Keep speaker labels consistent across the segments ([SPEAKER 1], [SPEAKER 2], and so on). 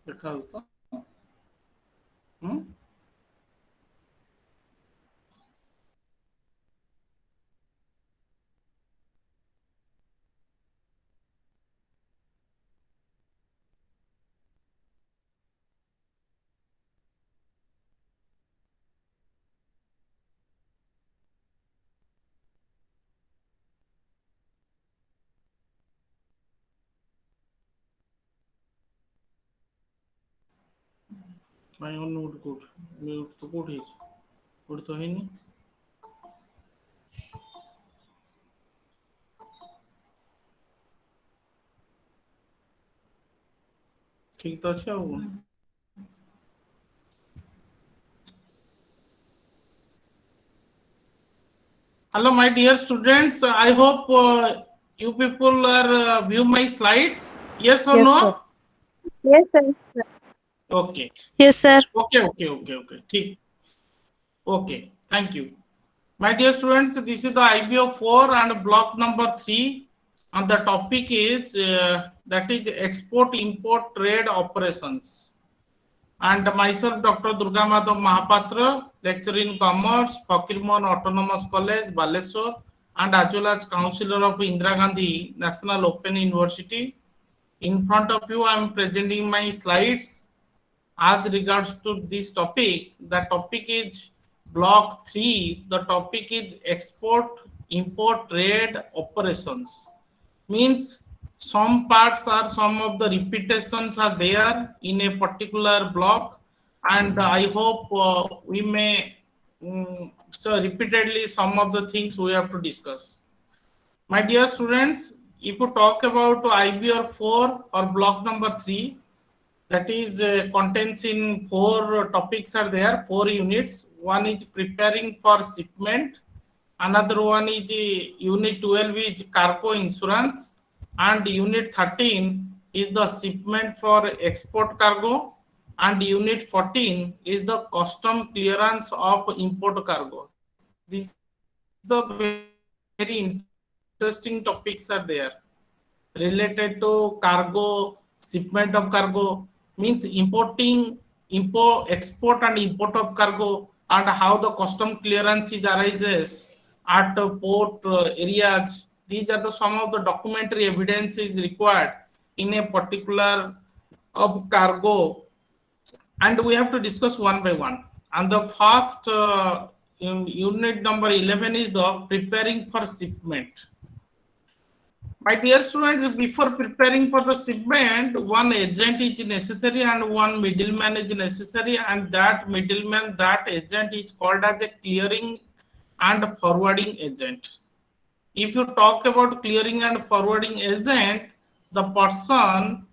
[SPEAKER 1] देखा तो हम्म भाई on mute तो कोठी कोठी तो है नहीं ठीक तो अच्छा हो hello my dear students, I hope you people are view my slides, yes or
[SPEAKER 2] Yes,
[SPEAKER 1] no?
[SPEAKER 2] sir. Yes, sir.
[SPEAKER 1] Okay,
[SPEAKER 2] Yes, sir.
[SPEAKER 1] okay, ठीक, okay, thank you. My dear students, this is the IBO-4 and block number 3, and the topic is that is export import trade operations. And myself, Dr. Durga Madhav Mahapatra, lecturer in commerce, Fakirmon Autonomous College, Baleshwar, and as well as counselor of Indira Gandhi National Open University. In front of you, I am presenting my slides. As regards to this topic, the topic is block 3. The topic is export import trade operations. Means some parts are, some of the repetitions are there in a particular block, and I hope we may so repeatedly some of the things we have to discuss. My dear students, if you talk about IBR-4 or block number 3, that is contains in four topics are there, four units. One is preparing for shipment, another one is unit 12 is cargo insurance, and unit 13 is the shipment for export cargo, and unit 14 is the custom clearance of import cargo. These the very interesting topics are there related to cargo, shipment of cargo, means export and import of cargo, and how the custom clearance is arises at port areas. These are the some of the documentary evidence is required in a particular of cargo, and we have to discuss one by one. And the first unit number 11 is the preparing for shipment. My dear students, before preparing for the shipment, one agent is necessary and one middleman is necessary, and that middleman, that agent is called as a clearing and forwarding agent. If you talk about clearing and forwarding agent, the person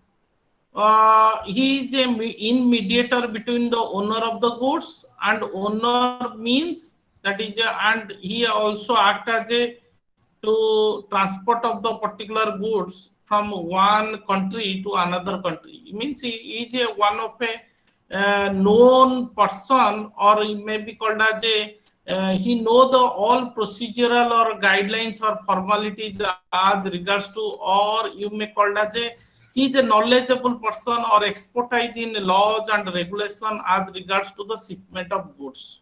[SPEAKER 1] he is a in mediator between the owner of the goods, and owner means that is and he also act as a to transport of the particular goods from one country to another country. It means he is a one of a known person, or he may be called as a he know the all procedural or guidelines or formalities as regards to, or you may called as a he is a knowledgeable person or expertise in laws and regulation as regards to the shipment of goods.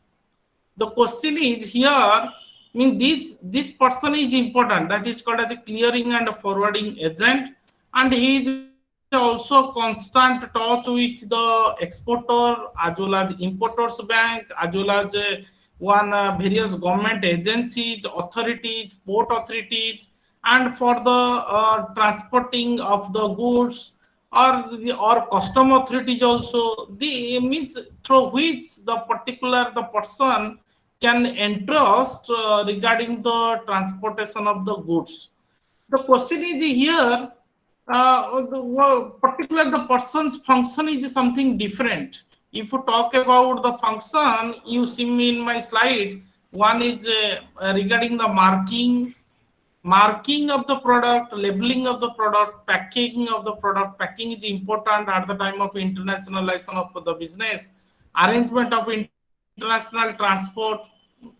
[SPEAKER 1] The question is here, mean this person is important, that is called as a clearing and forwarding agent, and he is also constant touch with the exporter as well as importers bank, as well as one various government agencies, authorities, port authorities, and for the transporting of the goods, or the or custom authorities also, the means through which the particular the person can entrust regarding the transportation of the goods. The question is here, particular the person's function is something different. If you talk about the function, you see me in my slide. One is regarding the marking of the product, labeling of the product, packing of the product. Packing is important at the time of internationalization of the business, arrangement of international transport.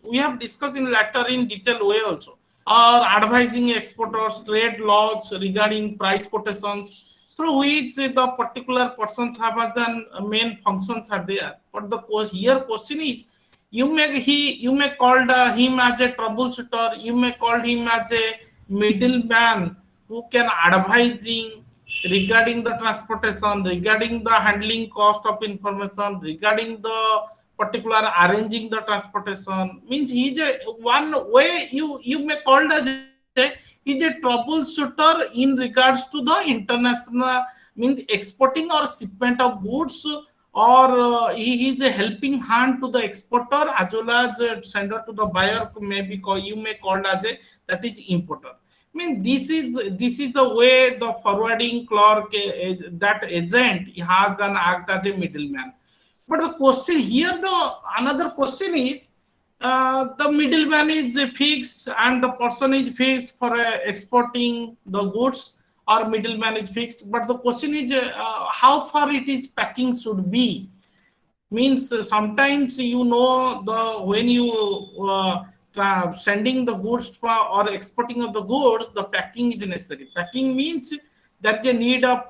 [SPEAKER 1] We have discussed in later in detail way also, or advising exporters, trade laws regarding price quotations. through which the particular persons have as an main functions are there. But the here question is, you may call him as a troubleshooter, you may call him as a middleman who can advising regarding the transportation, regarding the handling cost of information, regarding the particular arranging the transportation. Means he's a one way you may call as a he's a troubleshooter in regards to the international, means exporting or shipment of goods, or he is a helping hand to the exporter as well as sender to the buyer. Maybe you may call as a that is importer. I mean, this is the way the forwarding clerk, that agent has an act as a middleman. But the question here, the another question is, the middleman is fixed and the person is fixed for exporting the goods, or middleman is fixed. But the question is, how far it is packing should be. Means sometimes the when you sending the goods or exporting of the goods, the packing is necessary. Packing means there is a need of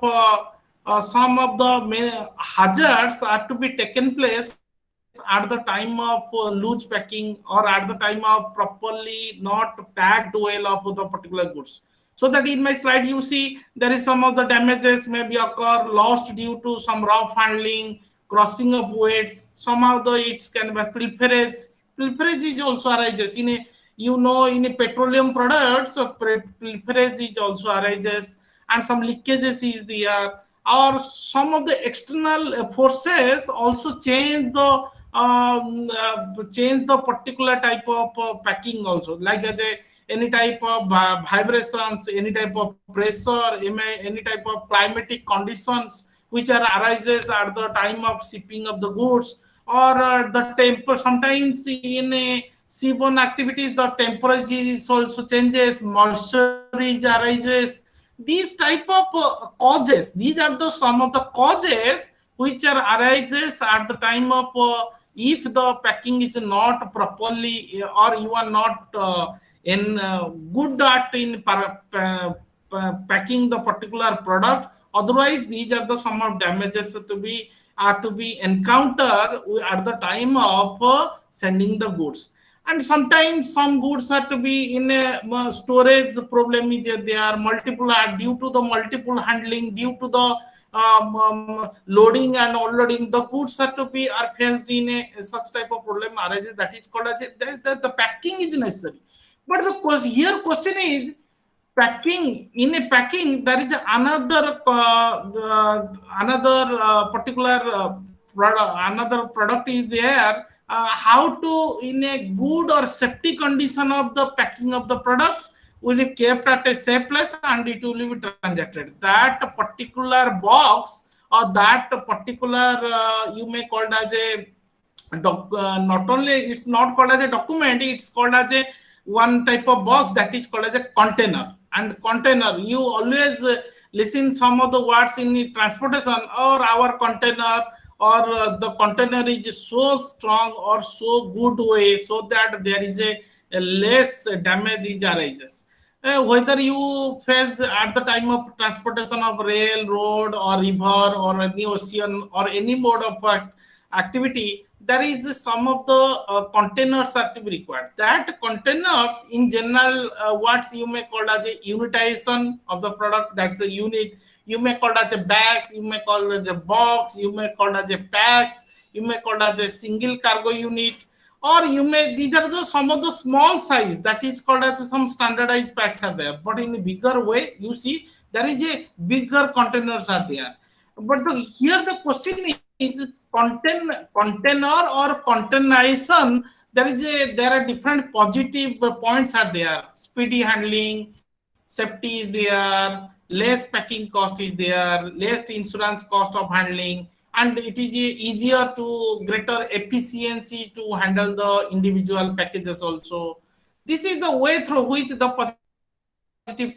[SPEAKER 1] some of the hazards are to be taken place at the time of loose packing, or at the time of properly not packed well of the particular goods. So that in my slide you see there is some of the damages may be occur, lost due to some rough handling, crossing of weights. Somehow the it can be pilferage. Pilferage is also arises in a, in a petroleum products. Pilferage is also arises, and some leakages is there, or some of the external forces also change the particular type of packing also, like as a any type of vibrations, any type of pressure, any type of climatic conditions which are arises at the time of shipping of the goods, or the temper. Sometimes in seaborne activities the temperature is also changes, moisture is arises. These type of causes, these are the some of the causes which are arises at the time of if the packing is not properly, or you are not in good at in packing the particular product. Otherwise these are the some of damages to be are to be encountered at the time of sending the goods. And sometimes some goods have to be in a storage problem is there, multiple due to the multiple handling, due to the loading and unloading, the goods have to be are faced in a such type of problem arises. That is called as the packing is necessary. But the here question is, packing in a packing there is another particular product, another product is there, how to in a good or safety condition of the packing of the products will be kept at a safe place and it will be transacted. That particular box or that particular you may called as a not only it's not called as a document, it's called as a one type of box, that is called as a container. And container, you always listen some of the words in the transportation, or our container, or the container is so strong or so good way so that there is a less damage is arises. Whether you face at the time of transportation of rail, road, or river, or any ocean, or any mode of activity, there is some of the containers are to be required. That containers in general, what you may call as a unitization of the product, that's the unit. You may call as a bags, you may call as a box, you may call as a packs, you may call as a single cargo unit, or you may, these are the some of the small size, that is called as some standardized packs are there. But in a bigger way you see there is a bigger containers are there. But here the question is, container or containerization, there are different positive points are there. Speedy handling, safety is there, less packing cost is there, less insurance cost of handling, and it is easier to greater efficiency to handle the individual packages also. This is the way through which the positive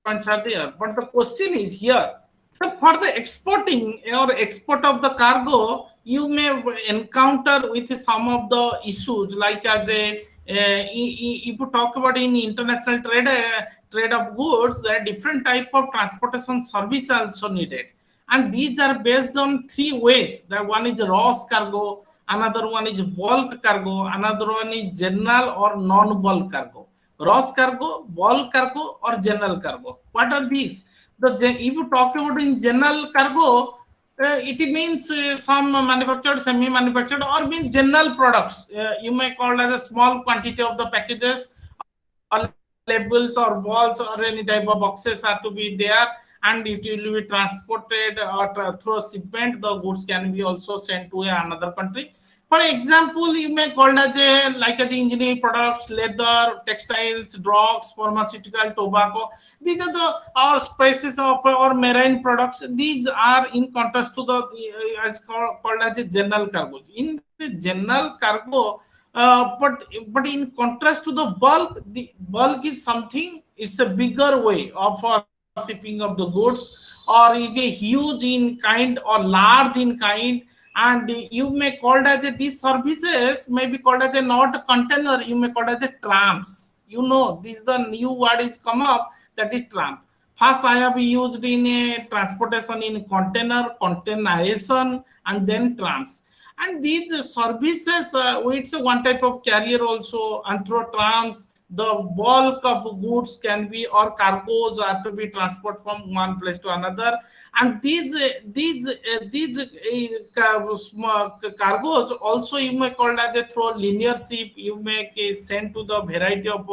[SPEAKER 1] points are there. But the question is here, for the exporting or export of the cargo, you may encounter with some of the issues, like as a If you talk about in international trade of goods, there are different type of transportation service also needed, and these are based on three ways. The one is raw cargo, another one is bulk cargo, another one is general or non-bulk cargo. Raw cargo, bulk cargo, or general cargo. What are these? If you talk about in general cargo, it means some manufactured, semi-manufactured, or means general products. You may call as a small quantity of the packages, or labels, or balls, or any type of boxes are to be there, and it will be transported through a shipment. The goods can be also sent to another country. For example, you may call as a like as engineering products, leather, textiles, drugs, pharmaceutical, tobacco. These are the our species of or marine products. These are in contrast to the as called as a general cargo. In the general cargo, but in contrast to the bulk is something. It's a bigger way of shipping of the goods, or is a huge in kind or large in kind, and you may called as a these services may be called as a not a container, you may called as a trams. You know, this is the new word is come up, that is tram. First I have used in a transportation in container, containerization, and then trams. And these services, it's a one type of carrier also, and through trams the bulk of goods can be or cargoes are to be transported from one place to another. And cargoes also you may call as a through linear ship, you may send to the variety of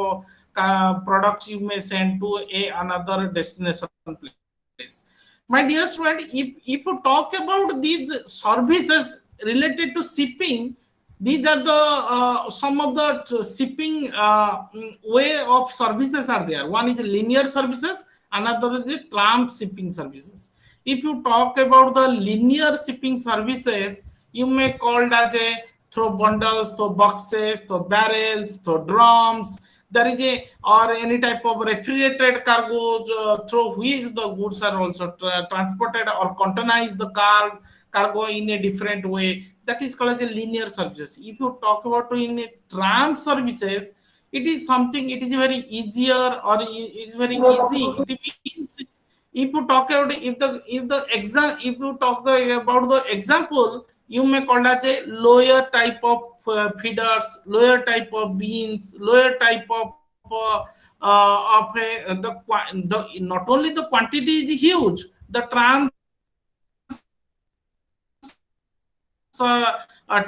[SPEAKER 1] products, you may send to a another destination place. My dear student, if you talk about these services related to shipping, these are the some of the shipping way of services are there. One is linear services, another is tram shipping services. If you talk about the linear shipping services, you may call it as a through bundles, through boxes, through barrels, through drums. There is a or any type of refrigerated cargoes through which the goods are also transported or containerized the cargo in a different way. That is called as a linear services. If you talk about in a tram services, it is something, it is very easier or it is very easy. It means if you talk about if you talk about the example, you may call that a lower type of feeders, lower type of beans, lower type of the not only the quantity is huge, the trams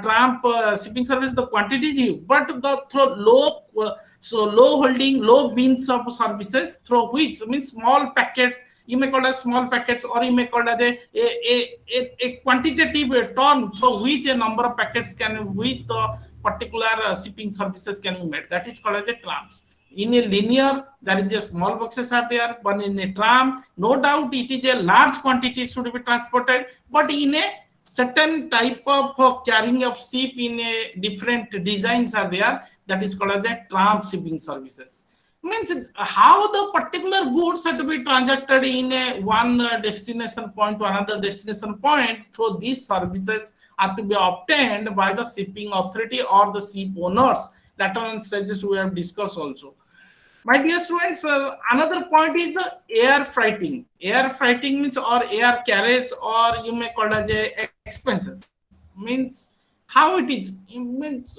[SPEAKER 1] tramp shipping service, the quantity is huge, but the through low holding, low beans of services through which means small packets. You may call as small packets, or you may call as a quantitative term through which a number of packets can which the particular shipping services can be made. That is called as a trams. In a linear, there is a small boxes are there, but in a tram, no doubt it is a large quantity should be transported, but in a certain type of carrying of ship in a different designs are there, that is called as a tram shipping services. Means how the particular goods are to be transacted in a one destination point to another destination point through these services are to be obtained by the shipping authority or the ship owners. Later on stages we have discussed also. My dear students, another point is the air freighting. Air freighting means or air carriage, or you may call it as a expenses. Means how it is. It means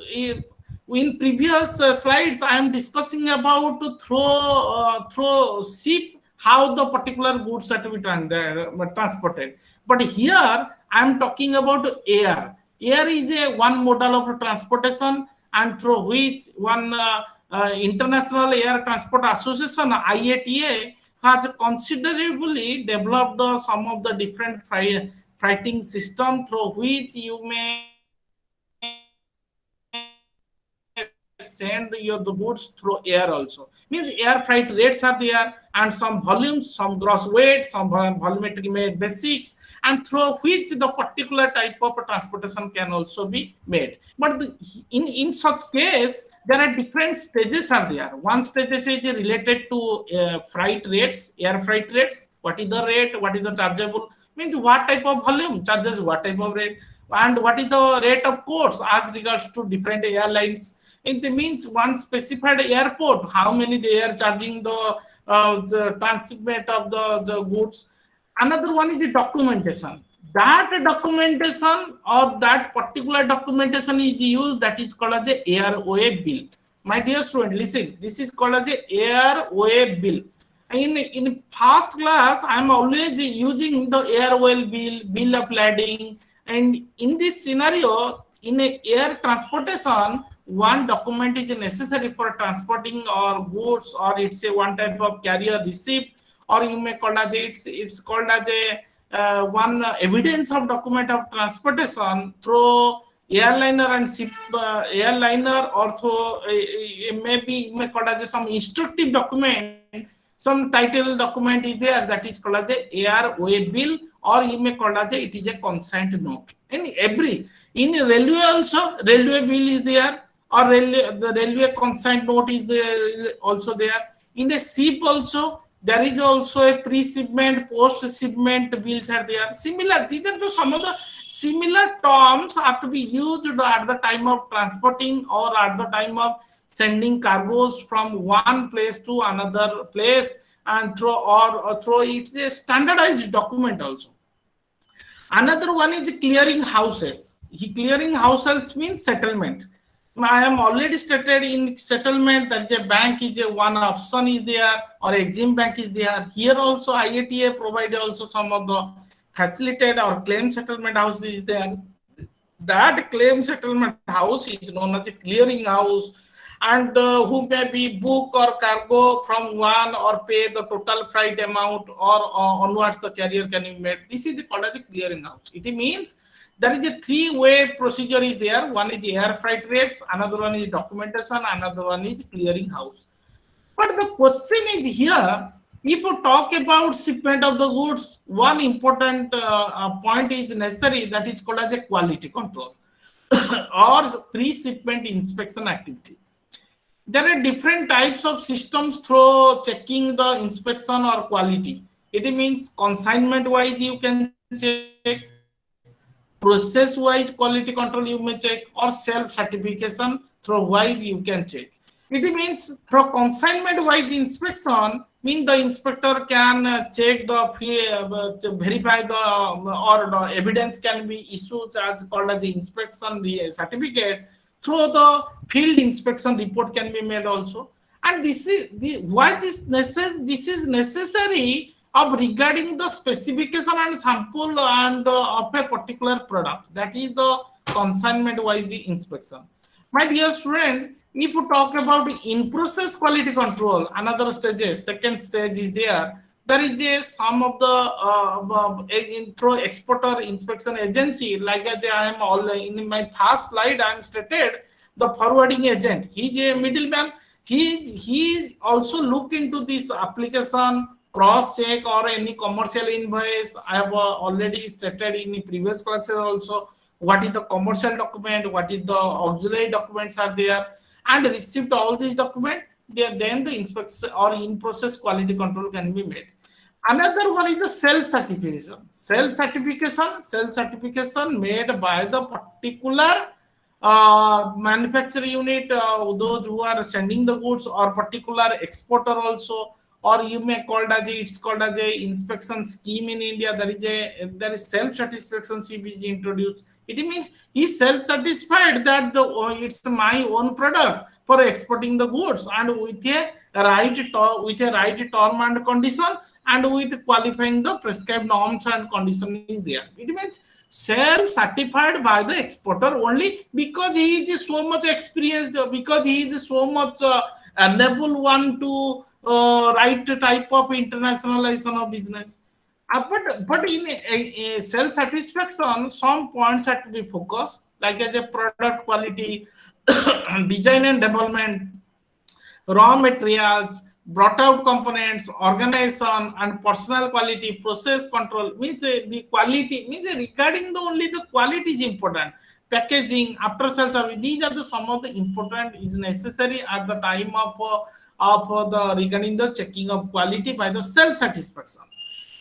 [SPEAKER 1] in previous slides, I am discussing about through ship how the particular goods are to be transported. But here I am talking about air. Air is a one model of transportation, and through which one International Air Transport Association (IATA) has considerably developed some of the different freighting system through which you may send your the goods through air also. Means air freight rates are there, and some volumes, some gross weight, some volumetric basics, and through which the particular type of transportation can also be made. But in such case, there are different stages are there. One stage is related to freight rates, air freight rates. What is the rate? What is the chargeable? Means what type of volume charges what type of rate, and what is the rate of quotes as regards to different airlines. It means one specified airport, how many they are charging the transshipment of the goods. Another one is the documentation. That documentation or that particular documentation is used, that is called as a airway bill. My dear student, listen, this is called as a airway bill. In past class, I am always using the airway bill of lading, and in this scenario, in a air transportation, one document is necessary for transporting or goods, or it's a one type of carrier receipt, or you may call as it's called as a one evidence of document of transportation through airliner and ship airliner, or through maybe you may call as some instructive document, some title document is there, that is called as a airway bill, or you may call as it is a consent note. In railway also, railway bill is there, or the railway consent note is there also there. In a ship also, there is also a pre-shipment, post-shipment bills are there. Similar, these are the some of the similar terms have to be used at the time of transporting or at the time of sending cargoes from one place to another place, and through it's a standardized document also. Another one is clearing houses. Clearing houses means settlement. I am already stated in settlement that a bank is a one option is there, or Exim Bank is there. Here also IATA provide also some of the facilitated or claim settlement house is there. That claim settlement house is known as a clearing house, and who may be book or cargo from one, or pay the total freight amount, or onwards the carrier can be made. This is called as a clearing house. It means there is a three-way procedure is there. One is the air freight rates, another one is documentation, another one is clearing house. But the question is here, if you talk about shipment of the goods, one important point is necessary, that is called as a quality control or pre-shipment inspection activity. There are different types of systems through checking the inspection or quality. It means consignment wise you can check, process wise quality control you may check, or self certification through wise you can check. It means through consignment wise inspection mean the inspector can check the verify the or the evidence can be issued as called as the inspection certificate. Through the field inspection report can be made also. And this is why this is necessary of regarding the specification and sample and of a particular product, that is the consignment wise inspection. My dear student, if you talk about in process quality control, another stages, second stage is there. There is a some of the through exporter inspection agency, like as I am all in my past slide I am stated, the forwarding agent, he is a middleman. He also look into this application, cross check or any commercial invoice. I have already stated in the previous classes also what is the commercial document, what is the auxiliary documents are there, and received all these documents. Then the inspection or in process quality control can be made. Another one is the self-certification. Self-certification made by the particular manufacturing unit, those who are sending the goods, or particular exporter also, or you may call it it's called as a inspection scheme in India. There is self-satisfaction scheme is introduced. It means he self-satisfied that it's my own product for exporting the goods, and with a right term and condition, and with qualifying the prescribed norms and condition is there. It means self-certified by the exporter only because he is so much experienced, because he is so much able one to right type of internationalization of business. But in a self-satisfaction, some points have to be focused, like as a product quality, design and development, raw materials, brought out components, organization, and personal quality, process control. Means the quality means regarding the only the quality is important. Packaging, after sales service, these are the some of the important is necessary at the time of the regarding the checking of quality by the self satisfaction.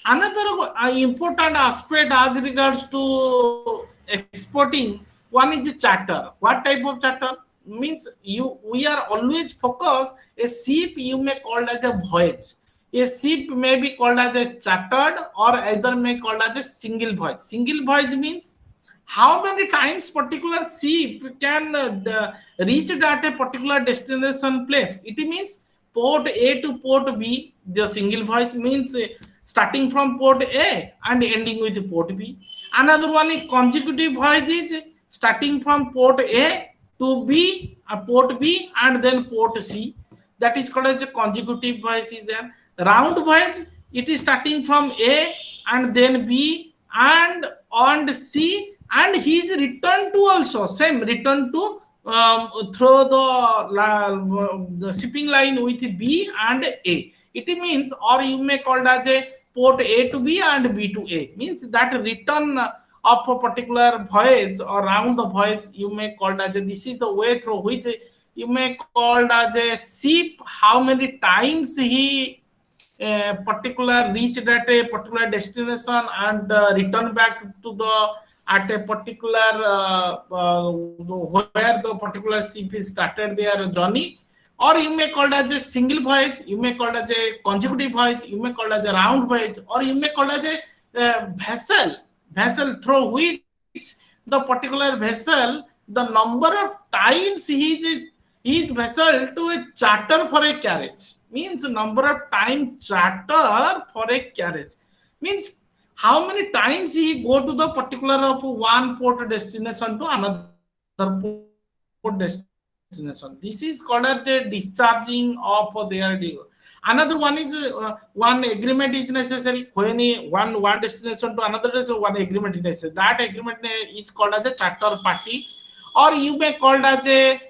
[SPEAKER 1] Another important aspect as regards to exporting, one is the charter. What type of charter? means we are always focused. A ship you may call as a voyage. A ship may be called as a chartered or either may called as a single voyage. Single voyage means how many times particular ship can reach at a particular destination place. It means port A to port B. The single voyage means starting from port A and ending with port B. Another one is consecutive voyage is starting from port A to B, port B and then port C. That is called as a consecutive voyage is there. Round voyage, it is starting from A and then B and C, and he is returned to also same return to through the shipping line with B and A. It means, or you may call it as a port A to B and B to A. Means that return of a particular voyage or round the voyage, you may call it as a, this is the way through which you may call it as a ship. How many times he particular reached at a particular destination and return back to the at a particular where the particular ship is started their journey, or you may call it as a single voyage, you may call it as a consecutive voyage, you may call it as a round voyage, or you may call it as a vessel through which the particular vessel, the number of times his vessel to a charter for a carriage. Means number of time charter for a carriage. Means how many times he go to the particular of one port destination to another port destination. This is called as the discharging of their due. Another one is one agreement is necessary when one destination to another destination, one agreement is necessary. That agreement is called as a charter party, or you may call it as a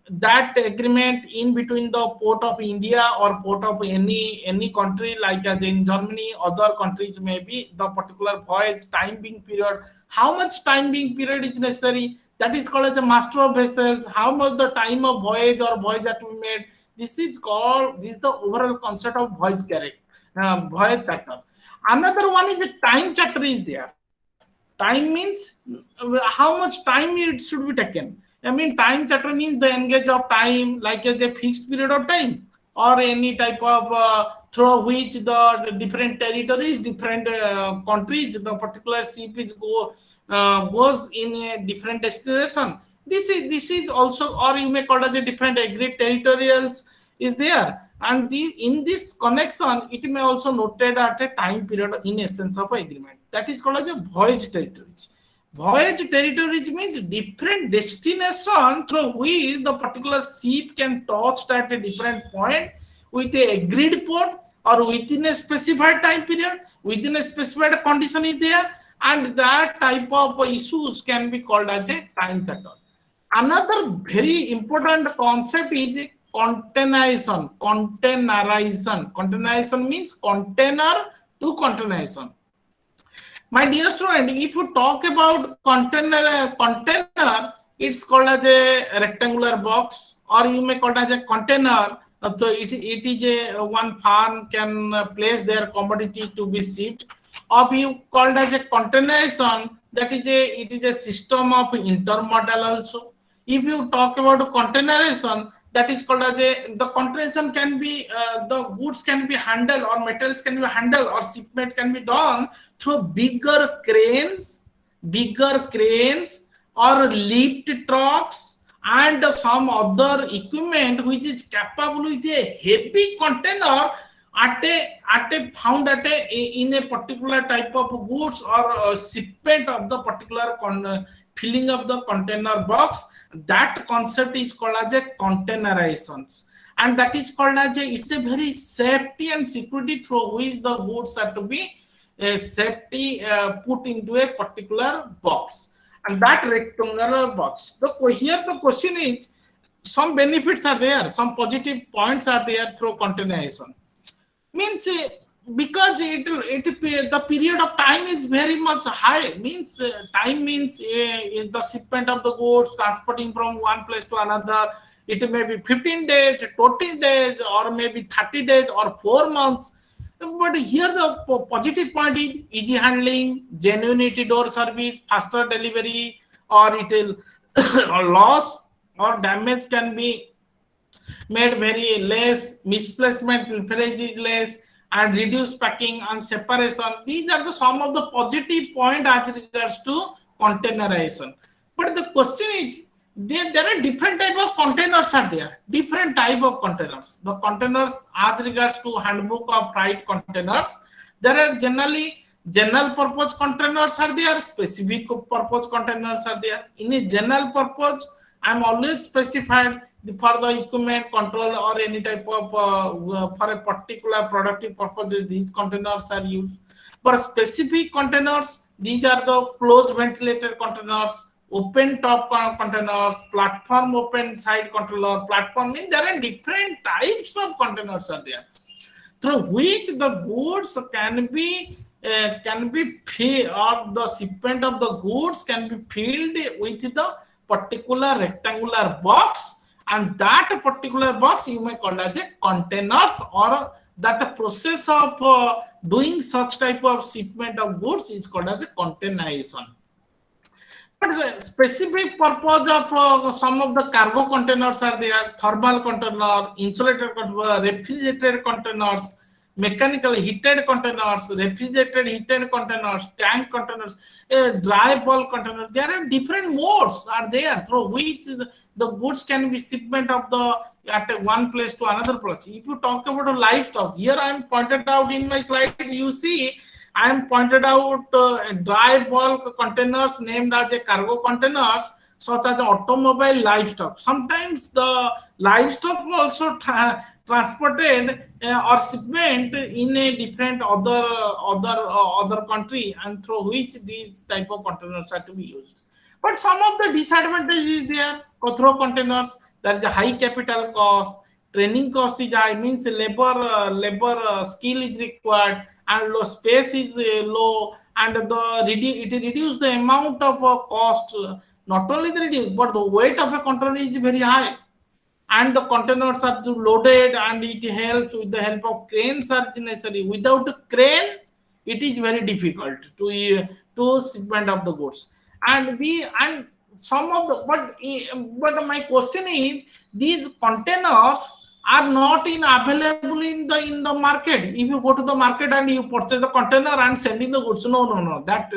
[SPEAKER 1] that agreement in between the port of India or port of any country, like as in Germany, other countries, may be the particular voyage time being period. How much time being period is necessary? That is called as a master of vessels. How much the time of voyage or voyage that we made? This is the overall concept of voyage character, voyage charter. Another one is the time charter is there. Time means how much time it should be taken. I mean, time charter means the engage of time, like as a fixed period of time, or any type of through which the different territories, different countries, the particular ship is goes in a different destination. This is also, or you may call it as a different agreed territorials is there, and in this connection it may also noted at a time period in essence of agreement. That is called as a voyage territories. Voyage territories means different destination through which the particular ship can touch at a different point with a agreed port or within a specified time period, within a specified condition is there, and that type of issues can be called as a time charter. Another very important concept is containerization. Containerization means container to containerization. My dear student, if you talk about container, it's called as a rectangular box, or you may call it as a container. So it is a one farm can place their commodity to be shipped. Or you called as a containerization, it is a system of intermodal also. If you talk about containerization, that is called as the containerization can be the goods can be handled or metals can be handled or shipment can be done through bigger cranes or lift trucks and some other equipment which is capable with a heavy container found in a particular type of goods or shipment of the particular filling of the container box. That concept is called as a containerizations, and that is called as it's a very safety and security through which the goods are to be safety put into a particular box, and that rectangular box. Here the question is, some benefits are there, some positive points are there through containerization. Means because the period of time is very much high. Means time means the shipment of the goods transporting from one place to another. It may be 15 days, 20 days, or maybe 30 days or 4 months. But here the positive point is easy handling, genuinity door service, faster delivery, or it will or loss or damage can be made very less, misplacement leverage is less, and reduced packing and separation. These are the some of the positive point as regards to containerization. But the question is, there are different type of containers are there. Different type of containers. The containers as regards to handbook of freight containers, there are generally general purpose containers are there, specific purpose containers are there. In a general purpose, I'm always specified for the equipment control or any type of for a particular productive purposes these containers are used. For specific containers, these are the closed ventilated containers, open top containers, platform open side controller, platform. I mean, there are different types of containers are there through which the goods can be filled, or the shipment of the goods can be filled with the particular rectangular box, and that particular box you may call as a containers, or that process of doing such type of shipment of goods is called as a containerization. But the specific purpose of some of the cargo containers are there: thermal container, insulated container, refrigerated containers, mechanical heated containers, refrigerated heated containers, tank containers, dry bulk containers. There are different modes are there through which the goods can be shipment of the at one place to another place. If you talk about a livestock, here I am pointed out in my slide. You see, I am pointed out dry bulk containers named as a cargo containers, such as automobile, livestock. Sometimes the livestock also transported or shipment in a different other country, and through which these type of containers are to be used. But some of the disadvantages there through containers. There is a high capital cost, training cost is high, means labor skill is required, and low space is low, and it reduce the amount of cost. Not only the reduce, but the weight of a container is very high, and the containers are loaded, and it helps with the help of cranes are necessary. Without a crane, it is very difficult to shipment of the goods. And some of the but my question is, these containers are not available in the market. If you go to the market and you purchase the container and sending the goods, no, that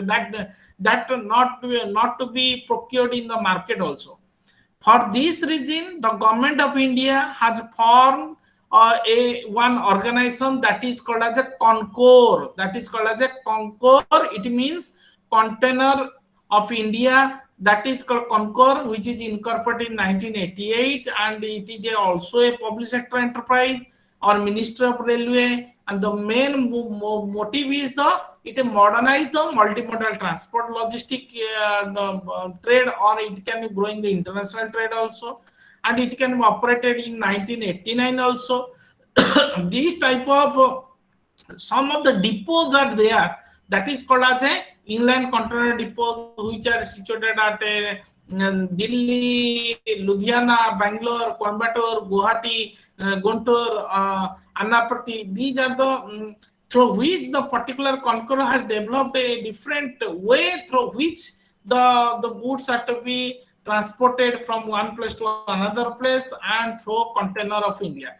[SPEAKER 1] not to be procured in the market also. For this reason, the government of India has formed a one organization that is called as a Concor. That is called as a Concor. It means Container of India. That is called Concor, which is incorporated in 1988, and it is also a public sector enterprise or Ministry of Railway. And the main motive is it modernize the multimodal transport logistic trade, or it can grow in the international trade also, and it can be operated in 1989 also. These type of some of the depots are there, that is called as a inland container depot, which are situated at Delhi, Ludhiana, Bangalore, Coimbatore, Guwahati, Guntur, Annapurna. These are the through which the particular conqueror has developed a different way through which the goods are to be transported from one place to another place, and through container of India.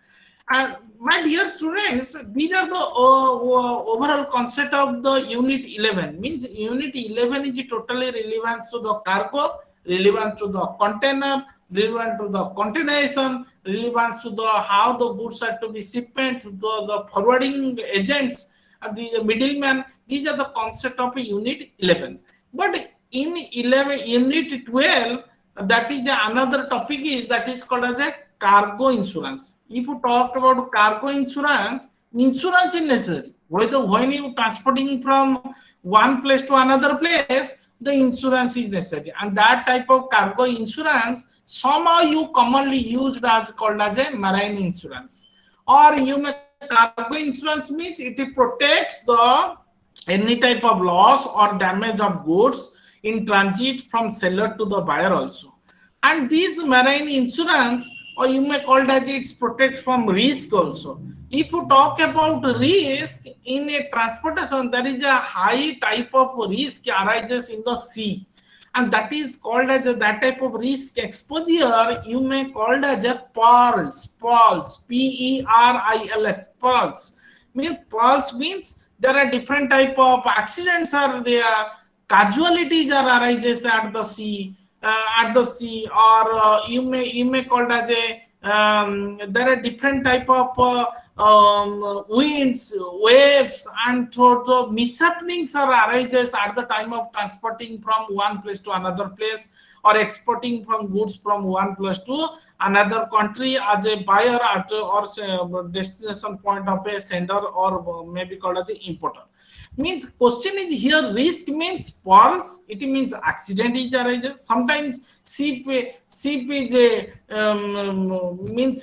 [SPEAKER 1] And my dear students, these are the overall concept of the unit 11. Means unit 11 is totally relevant to the cargo, relevant to the container, relevant to the containerization, relevant to the how the goods are to be shipment, the forwarding agents, and the middleman. These are the concept of unit 11. But in 11 unit 12, that is another topic is that is called as a cargo insurance. If you talk about cargo insurance, insurance is necessary. Whether when you transporting from one place to another place, the insurance is necessary. And that type of cargo insurance, somehow you commonly used as called as a marine insurance. Or you may cargo insurance means it protects the any type of loss or damage of goods in transit from seller to the buyer also. And this marine insurance, or you may call that it's protects from risk also. If you talk about risk in a transportation, there is a high type of risk arises in the sea, and that is called as that type of risk exposure. You may called as a pulse, PERILS, pulse. Means pulse means there are different type of accidents are there, casualties are arises at the sea, or you may call it as a there are different type of winds, waves, and the mishappenings are arises at the time of transporting from one place to another place, or exporting from goods from one place to another country as a buyer at or say, destination point of a sender, or maybe called as an importer. Means question is here, risk means false, it means accident is arises. Sometimes ship is a means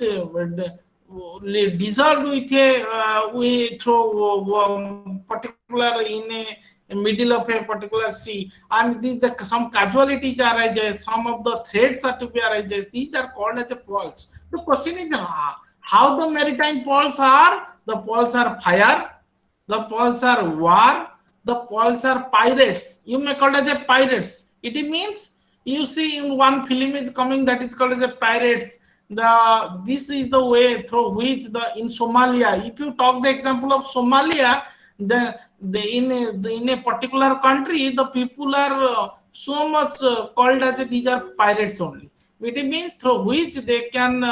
[SPEAKER 1] dissolved with a we through particular in a middle of a particular sea, and some casualties arises, some of the threats are to be arises, these are called as a false. The question is how the maritime falls are. The falls are fire, the Poles are war, the Poles are pirates. You may call it as a pirates. It means you see in one film is coming that is called as a pirates. This is the way through which in Somalia. If you talk the example of Somalia, in a particular country, the people are so much called as these are pirates only. It means through which they can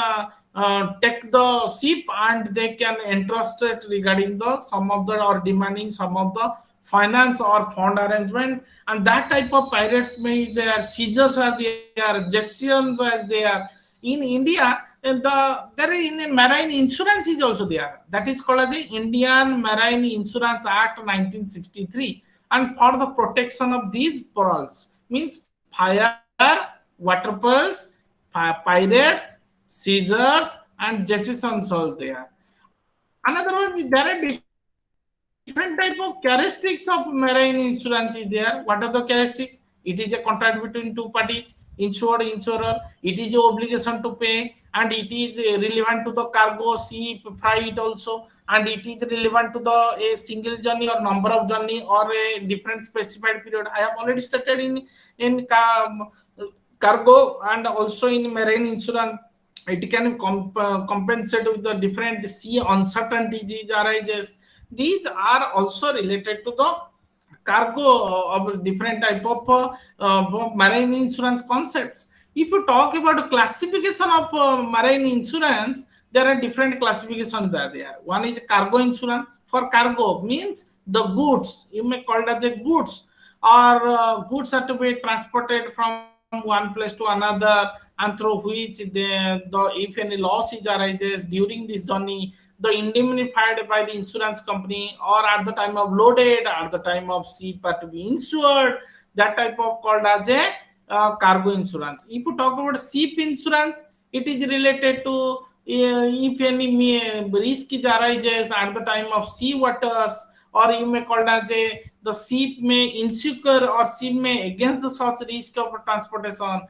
[SPEAKER 1] take the ship and they can entrust it regarding the some of the or demanding some of the finance or fund arrangement, and that type of pirates means their seizures are there, ejections as there in India. And there is in a marine insurance is also there, that is called as the Indian Marine Insurance Act 1963, and for the protection of these pearls means fire, water pearls, pirates, seizures, and jettisons all there. Another one, there are different type of characteristics of marine insurance is there. What are the characteristics? It is a contract between two parties, insured, insurer. It is an obligation to pay, and it is relevant to the cargo, ship, freight also, and it is relevant to the a single journey or number of journey or a different specified period. I have already stated in cargo and also in marine insurance. It can compensate with the different sea uncertainties arises. These are also related to the cargo of different type of marine insurance concepts. If you talk about classification of marine insurance, there are different classifications that there. One is cargo insurance. For cargo means the goods, you may call it as a goods, or goods are to be transported from one place to another, and through which if any loss is arises during this journey, the indemnified by the insurance company, or at the time of loaded, at the time of ship are to be insured. That type of called as a cargo insurance. If you talk about ship insurance, it is related to if any risk is arises at the time of sea waters, or you may call it as the ship may insecure or ship may against the such risk of transportation.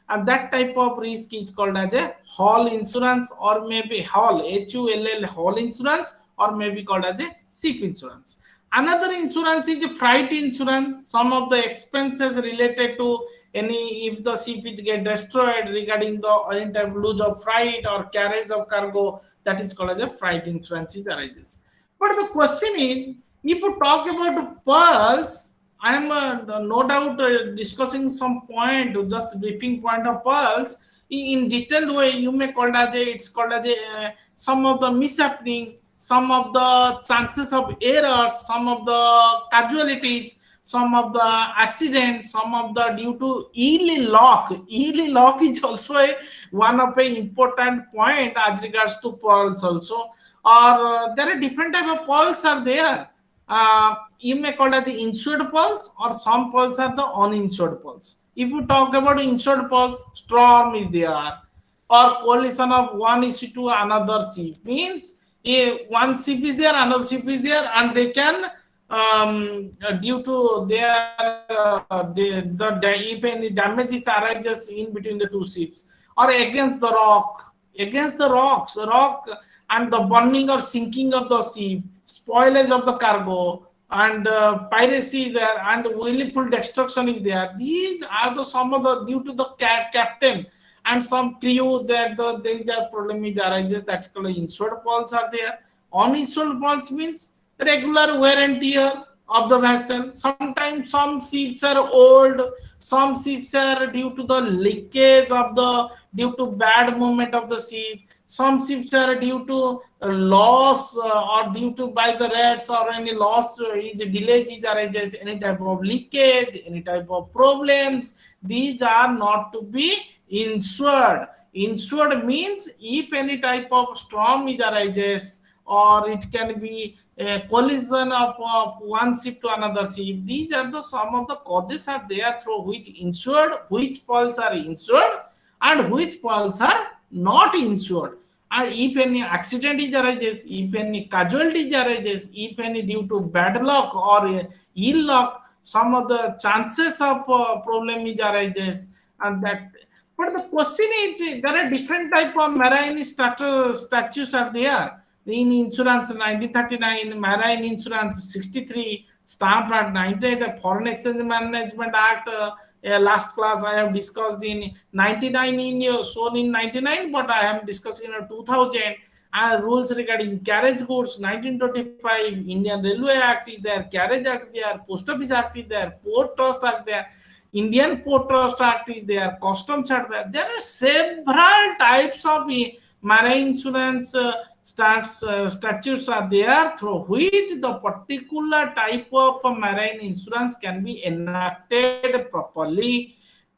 [SPEAKER 1] And that type of risk is called as a hull insurance, or maybe hull, HULL, hull insurance, or maybe called as a ship insurance. Another insurance is a freight insurance. Some of the expenses related to any if the ship is get destroyed regarding the any type loss of freight or carriage of cargo, that is called as a freight insurance is arises. But the question is, if you talk about pearls, I am no doubt discussing some point, just briefing point of pearls in detailed way. You may call it as it's called as some of the mishappening, some of the chances of errors, some of the casualties, some of the accidents, some of the due to early lock. Early lock is also one of a important point as regards to pearls also. Or there are different type of pearls are there. You may call it the insured pearls, or some pearls are the uninsured pearls. If you talk about insured pearls, storm is there, or collision of one issue to another ship means one ship is there, another ship is there, and they can due to their if any damages arises in between the two ships, or against the rock, against the rock, and the burning or sinking of the ship, spoilage of the cargo, and piracy is there, and willful destruction is there. These are the some of the due to the captain and some crew that these are problem is arises, that's called insured faults are there. Uninsured faults means regular wear and tear of the vessel. Sometimes some ships are old, some ships are due to the leakage of the due to bad movement of the ship. Some ships are due to loss or due to by the rats or any loss is delays is arises, any type of leakage, any type of problems. These are not to be insured. Insured means if any type of storm is arises, or it can be a collision of one ship to another ship. These are the some of the causes are there through which insured, which falls are insured, and which falls are not insured. And if any accident is arises, if any casualty is arises, if any due to bad luck or ill luck, some of the chances of problem is arises, and that. But the question is, there are different type of marine statutes are there. In insurance 1939, marine insurance 63, stamp act 98, foreign exchange management act. Last class I have discussed in 99 in shown in 99, but I am discussing in 2000. Rules regarding carriage goods 1925, Indian Railway Act is there, Carriage Act there, Post Office Act is there, Port Trust Act there, Indian Port Trust Act is there, Customs Act there. There are several types of marine insurance statutes are there through which the particular type of marine insurance can be enacted properly.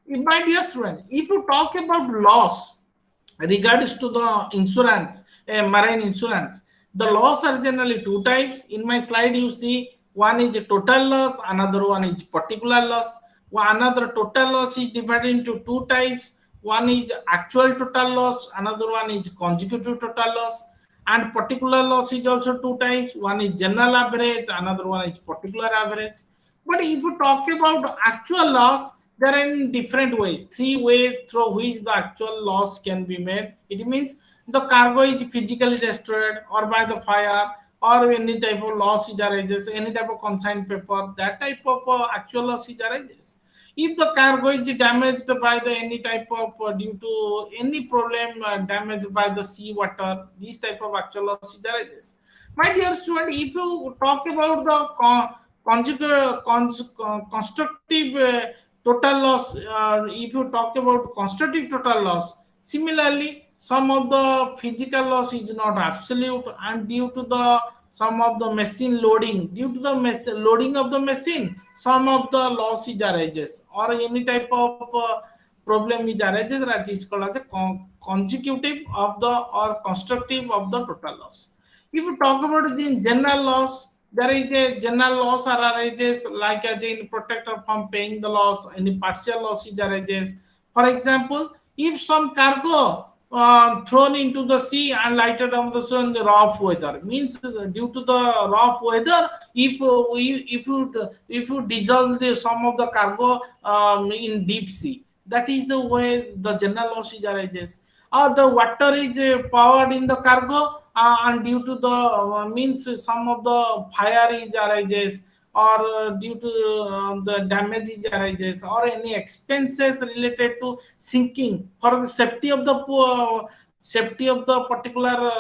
[SPEAKER 1] My dear student, if you talk about loss regards to the insurance, marine insurance, the loss are generally two types. In my slide you see one is total loss, another one is particular loss. Another total loss is divided into two types. One is actual total loss, another one is consecutive total loss. And particular loss is also two types. One is general average, another one is particular average. But if you talk about actual loss, there are in different ways, three ways through which the actual loss can be made. It means the cargo is physically destroyed or by the fire, or any type of loss is arises, any type of consigned paper, that type of actual loss is arises. If the cargo is damaged by the any type of due to any problem damaged by the sea water, these type of actual loss is arises. My dear student, if you talk about the constructive total loss, if you talk about constructive total loss, similarly, some of the physical loss is not absolute, and due to the some of the machine loading, due to the loading of the machine, some of the loss is arises, or any type of problem is arises, that is called as a consecutive of the or constructive of the total loss. If you talk about the general loss, there is a general loss or arises like as in protector from paying the loss, any partial loss is arises. For example, if some cargo thrown into the sea and lighted on the sun, the rough weather means due to the rough weather, if you dissolve the some of the cargo in deep sea, that is the way the general loss is arises. Or the water is powered in the cargo, and due to the means some of the fire is arises, or due to the damage is arises, or any expenses related to sinking for the safety of the safety of the particular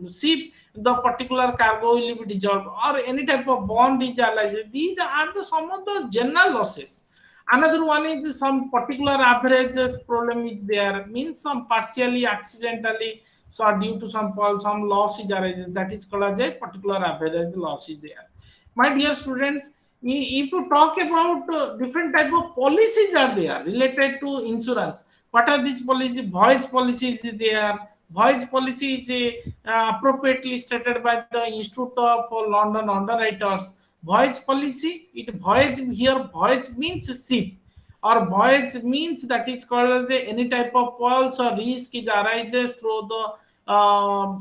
[SPEAKER 1] ship, the particular cargo will be dissolved, or any type of bond is arises. These are the some of the general losses. Another one is some particular averages problem is there, means some partially accidentally, so due to some fall, some loss is arises, that is called as a particular average loss is there. My dear students, if you talk about different type of policies are there related to insurance. What are these policies? Voyage policies is there. Voyage policy is appropriately stated by the Institute of London Underwriters. Voyage policy, it voyage here, voyage means ship, or voyage means that is called as any type of false or risk is arises through the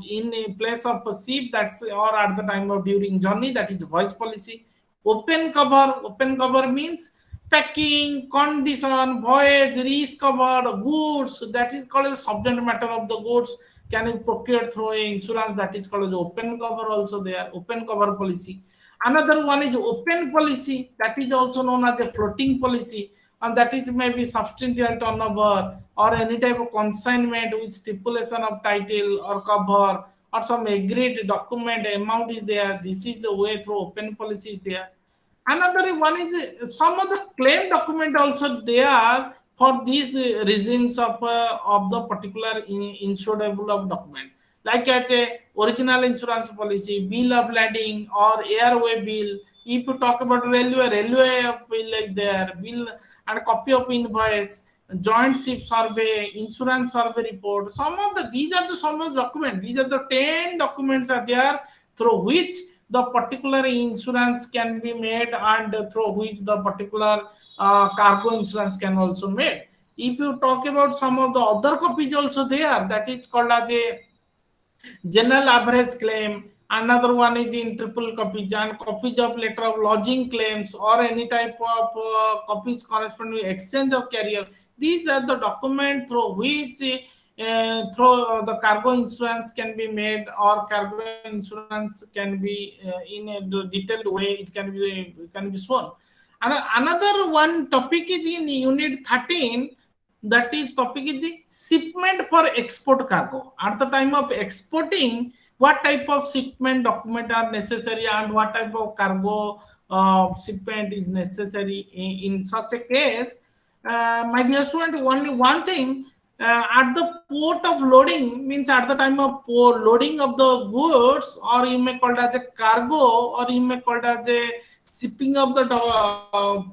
[SPEAKER 1] in a place of a ship, that's or at the time of during journey, that is voyage policy. Open cover means packing condition, voyage, risk covered goods, that is called as subject matter of the goods can be procured through insurance, that is called as open cover also there, open cover policy. Another one is open policy, that is also known as the floating policy, and that is maybe substantial turnover or any type of consignment with stipulation of title or cover or some agreed document amount is there. This is the way through open policy is there. Another one is some of the claim document also there for these reasons of the particular insurable of document, like as a original insurance policy, bill of lading or airway bill. If you talk about railway bill is there, bill and copy of invoice, joint ship survey, insurance survey report. Some of the these are the some of the documents. These are the 10 documents are there through which the particular insurance can be made and through which the particular cargo insurance can also made. If you talk about some of the other copies also there, that is called as a general average claim. Another one is in triple copies and copies of letter of lodging claims or any type of copies corresponding to exchange of carrier. These are the document through which through the cargo insurance can be made or cargo insurance can be in a detailed way it can be shown. And another one topic is in unit 13, that is topic is the shipment for export cargo. At the time of exporting, what type of shipment document are necessary and what type of cargo shipment is necessary in such a case. My dear student, only one thing, at the port of loading means at the time of loading of the goods, or you may call it as a cargo, or you may call it as a shipping of the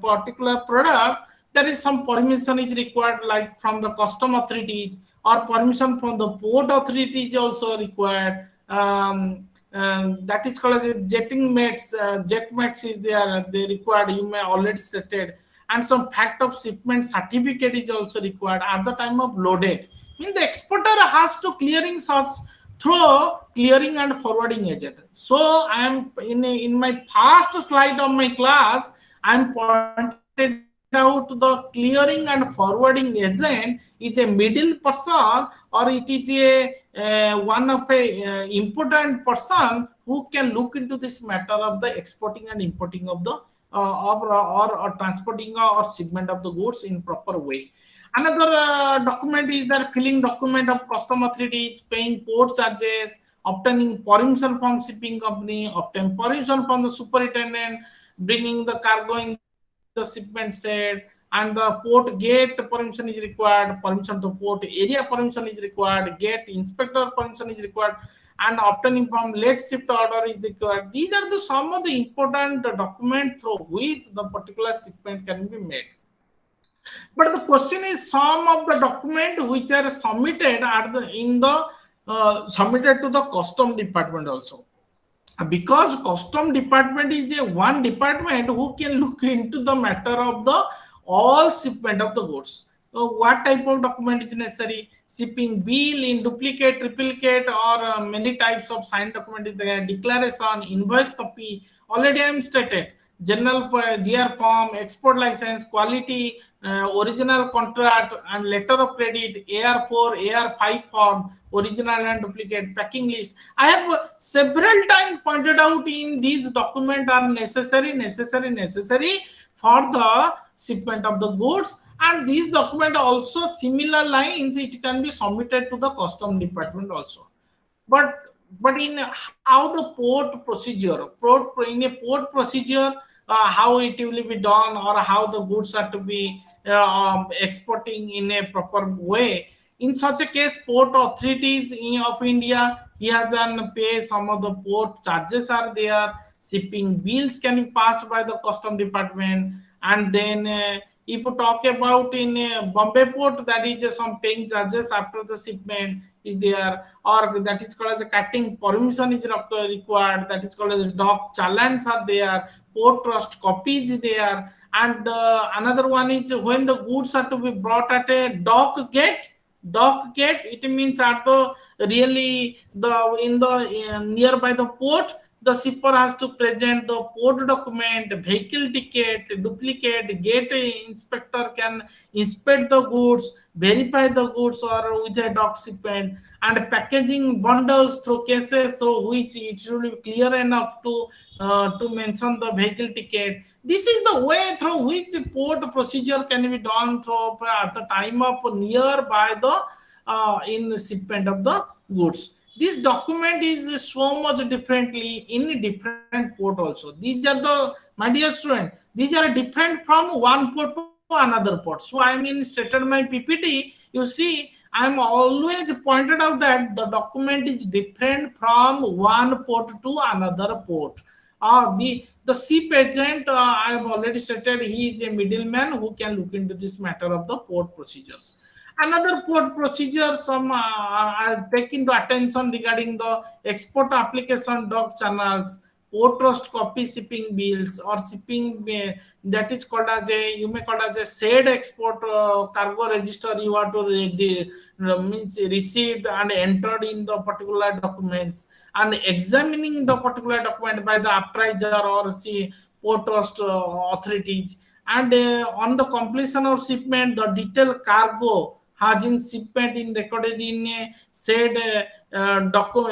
[SPEAKER 1] particular product, there is some permission is required, like from the custom authorities, or permission from the port authorities also required. That is called as a jetting mates. Jet mates is there, they required, you may already stated, and some fact of shipment certificate is also required at the time of loaded. Mean the exporter has to clearing such through clearing and forwarding agent. So I am in my past slide of my class, I am pointed out the clearing and forwarding agent is a middle person, or it is a one of a important person who can look into this matter of the exporting and importing of the or transporting or shipment of the goods in proper way. Another document is that filling document of custom authorities, paying port charges, obtaining permission from shipping company, obtain permission from the superintendent, bringing the cargo in the shipment shed, and the port gate permission is required, permission to port area permission is required, gate inspector permission is required, and obtaining from late shift order is required. These are the some of the important documents through which the particular shipment can be made. But the question is some of the document which are submitted at the in the submitted to the custom department also, because custom department is a one department who can look into the matter of the all shipment of the goods. So what type of document is necessary? Shipping bill in duplicate, triplicate, or many types of signed document is there. Declaration, invoice copy. Already I am stated. General GR form, export license, quality, original contract, and letter of credit, AR4, AR5 form, original and duplicate, packing list. I have several times pointed out in these documents are necessary for the shipment of the goods, and these document also similar lines it can be submitted to the custom department also. But in how the port procedure, in a port procedure, how it will be done or how the goods are to be exporting in a proper way. In such a case, port authorities of India, he has done pay some of the port charges are there. Shipping bills can be passed by the custom department, and then if you talk about in Bombay port, that is some paying charges after the shipment is there, or that is called as a cutting permission is required. That is called as dock challans are there, port trust copies is there, and another one is when the goods are to be brought at a dock gate. Dock gate, it means at the really the in the nearby the port, the shipper has to present the port document, vehicle ticket, duplicate, gate inspector can inspect the goods, verify the goods or with a doc shipment, and packaging bundles through cases through which it should be clear enough to mention the vehicle ticket. This is the way through which port procedure can be done through at the time of nearby the in shipment of the goods. This document is so much differently in different port also. These are the, my dear student, these are different from one port to another port. So I mean stated my PPT, you see I'm always pointed out that the document is different from one port to another port. The ship agent, I have already stated, he is a middleman who can look into this matter of the port procedures. Another port procedure, some are take into attention regarding the export application doc channels, port trust copy shipping bills, or shipping that is called as a, you may call as a said export cargo register. You have to means received and entered in the particular documents, and examining the particular document by the appraiser or see port trust authorities, and on the completion of shipment the detailed cargo has in shipment in recorded in a said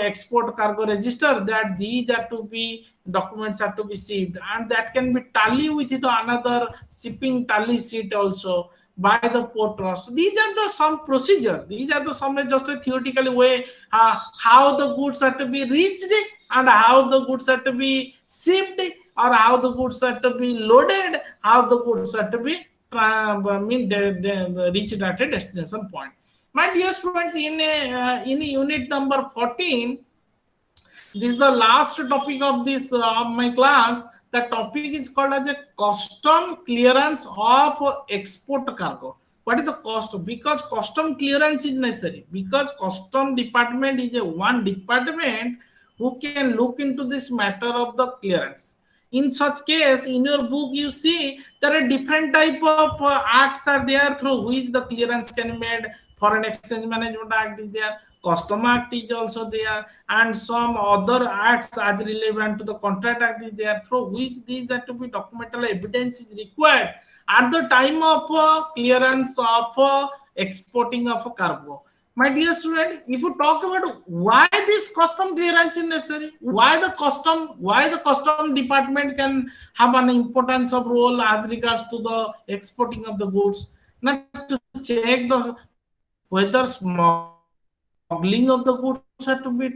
[SPEAKER 1] export cargo register, that these are to be documents are to be shipped, and that can be tally with the another shipping tally sheet also by the port trust. These are the some procedure, these are the some just a theoretical way how the goods are to be reached and how the goods are to be shipped, or how the goods are to be loaded, how the goods are to be reached at a destination point. My dear students, in unit number 14, this is the last topic of this of my class. The topic is called as a custom clearance of export cargo. What is the cost? Because custom clearance is necessary, because custom department is a one department who can look into this matter of the clearance. In such case, in your book you see there are different type of acts are there through which the clearance can be made. Foreign exchange management act is there, custom act is also there, and some other acts as relevant to the contract act is there, through which these are to be documental evidence is required at the time of clearance of exporting of a cargo. My dear student, if you talk about why this custom clearance is necessary, why the custom department can have an importance of role as regards to the exporting of the goods, not to check the whether smuggling of the goods are to be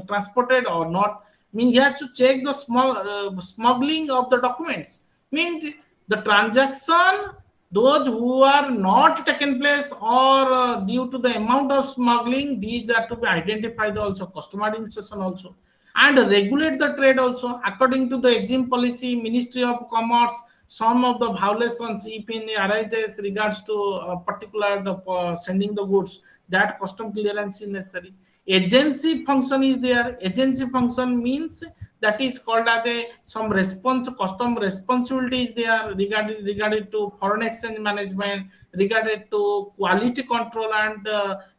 [SPEAKER 1] transported or not. I mean, he has to check the smuggling of the documents. Means the transaction, those who are not taken place or due to the amount of smuggling, these are to be identified also, custom administration also, and regulate the trade also according to the exim policy, Ministry of Commerce. Some of the violations if in arises regards to particular sending the goods, that custom clearance is necessary. Agency function is there. Agency function means that is called as a some response, custom responsibility is there regarding to foreign exchange management, regarding to quality control and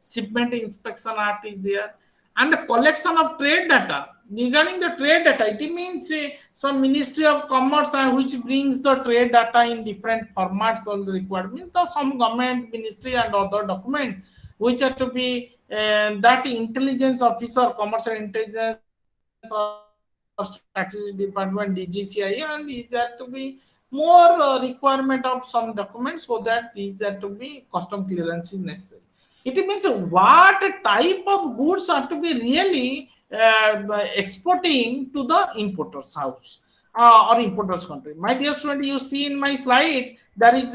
[SPEAKER 1] shipment inspection act is there, and the collection of trade data. Regarding the trade data, it means some Ministry of Commerce which brings the trade data in different formats all required, means the some government ministry and other document which are to be that intelligence officer, commercial intelligence or strategy department, DGCI, and is that to be more requirement of some documents, so that these are to be custom clearance is necessary. It means what type of goods are to be really exporting to the importer's house or importer's country. My dear student, you see in my slide there is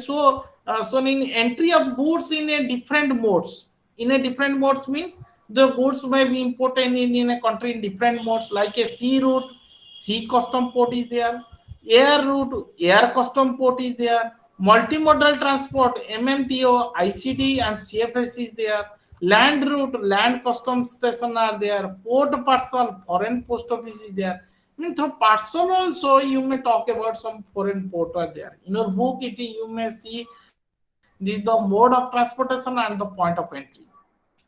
[SPEAKER 1] shown in entry of goods in a different modes. In a different modes means the goods may be imported in a country in different modes, like a sea route, sea custom port is there, air route, air custom port is there, multimodal transport, MMTO, ICD and CFS is there, land route, land customs station are there, port parcel, foreign post office is there. In the parcel also you may talk about some foreign port are there. In your book you may see this is the mode of transportation and the point of entry,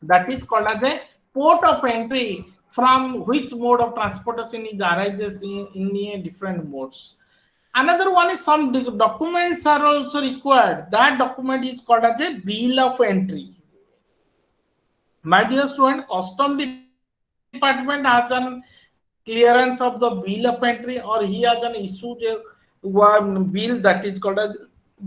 [SPEAKER 1] that is called as a port of entry. from which mode of transportation is arises in a different modes. Another one is some documents are also required. That document is called as a bill of entry. My dear student, custom department has an clearance of the bill of entry, or he has an issued a one bill that is called a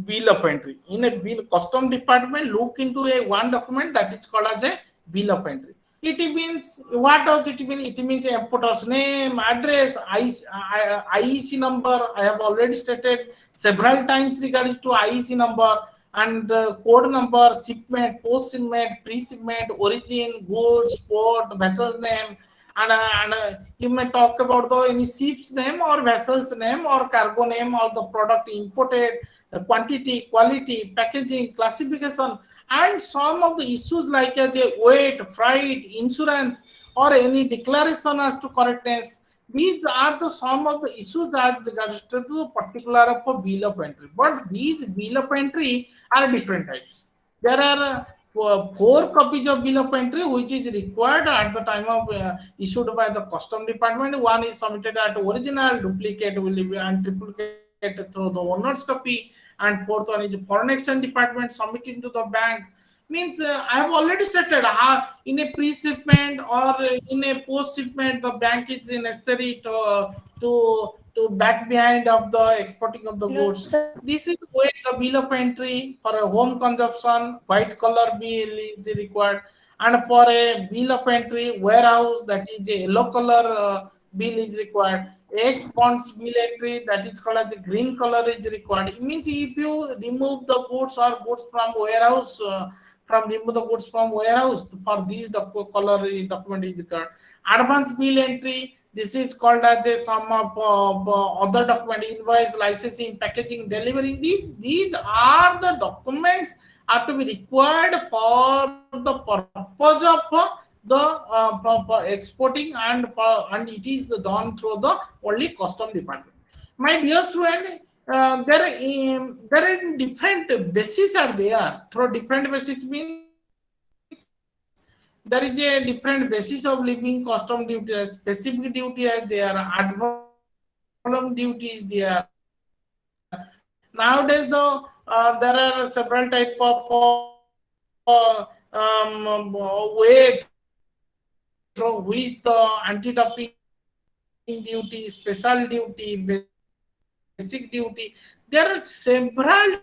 [SPEAKER 1] bill of entry. In a bill, custom department look into a one document that is called as a bill of entry. It means, what does it mean? It means importer's name, address, IEC number. I have already stated several times regarding to IEC number, and code number, shipment, post shipment, pre shipment, origin, goods, port, vessel name, and you may talk about the any ship's name or vessel's name or cargo name or the product imported, quantity, quality, packaging, classification, and some of the issues like the weight, freight, insurance, or any declaration as to correctness. These are the some of the issues that regards to the particular of a bill of entry. But these bill of entry are different types. There are four copies of bill of entry which is required at the time of issued by the custom department. One is submitted at original, duplicate will be and triplicate through the owner's copy, and fourth one is foreign exchange department submitting to the bank. Means I have already stated how in a pre-shipment or in a post-shipment the bank is necessary to back behind of the exporting of the
[SPEAKER 2] Hello,
[SPEAKER 1] goods.
[SPEAKER 2] sir.
[SPEAKER 1] This is where the bill of entry for a home consumption, white color bill is required, and for a bill of entry warehouse, that is a yellow color bill is required. X fonts bill entry, that is called as the green color is required. It means if you remove the goods or goods from warehouse, from remove the goods from warehouse, for these the color document is required. Advance bill entry, this is called as a sum of other document, invoice, licensing, packaging, delivering. These are the documents are to be required for the purpose of the for exporting, and it is done through the only custom department. My dear student, there are different bases are there. Through different basis means there is a different basis of living custom duty. Specific duty is there, ad valorem duty is there. Nowadays, though, there are several type of way through which the anti-dumping duty, special duty, basic duty. There are several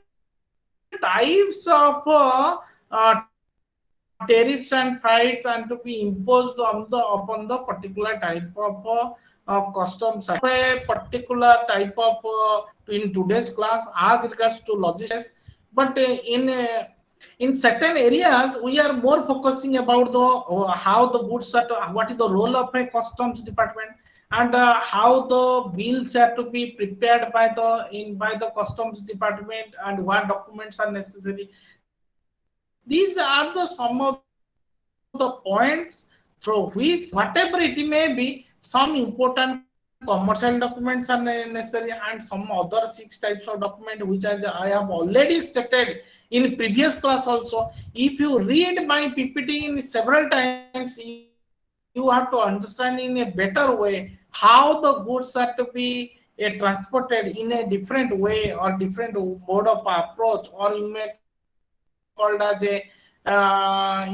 [SPEAKER 1] types of tariffs and freights and to be imposed on the upon the particular type of custom side. A particular type of in today's class as regards to logistics, but in certain areas we are more focusing about the how the goods are to, what is the role of a customs department, and how the bills are to be prepared by the customs department, and what documents are necessary. These are the some of the points through which whatever it may be, some important commercial documents are necessary, and some other six types of document which I have already stated in previous class also. If you read my PPT in several times, you have to understand in a better way how the goods are to be transported in a different way or different mode of approach, or you may called as a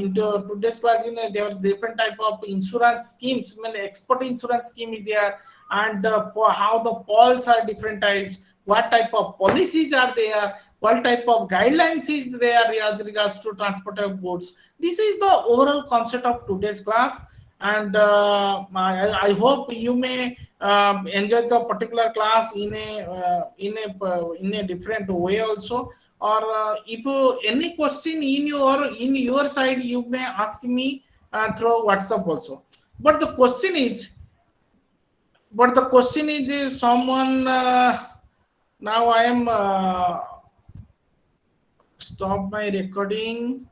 [SPEAKER 1] into today's class, there are different type of insurance schemes. I mean, export insurance scheme is there, and how the pols are different types, what type of policies are there, what type of guidelines is there as regards to transport of goods. This is the overall concept of today's class, and I hope you may enjoy the particular class in a different way also. Or if any question in your side, you may ask me through WhatsApp also. But the question is, someone now I am stop my recording.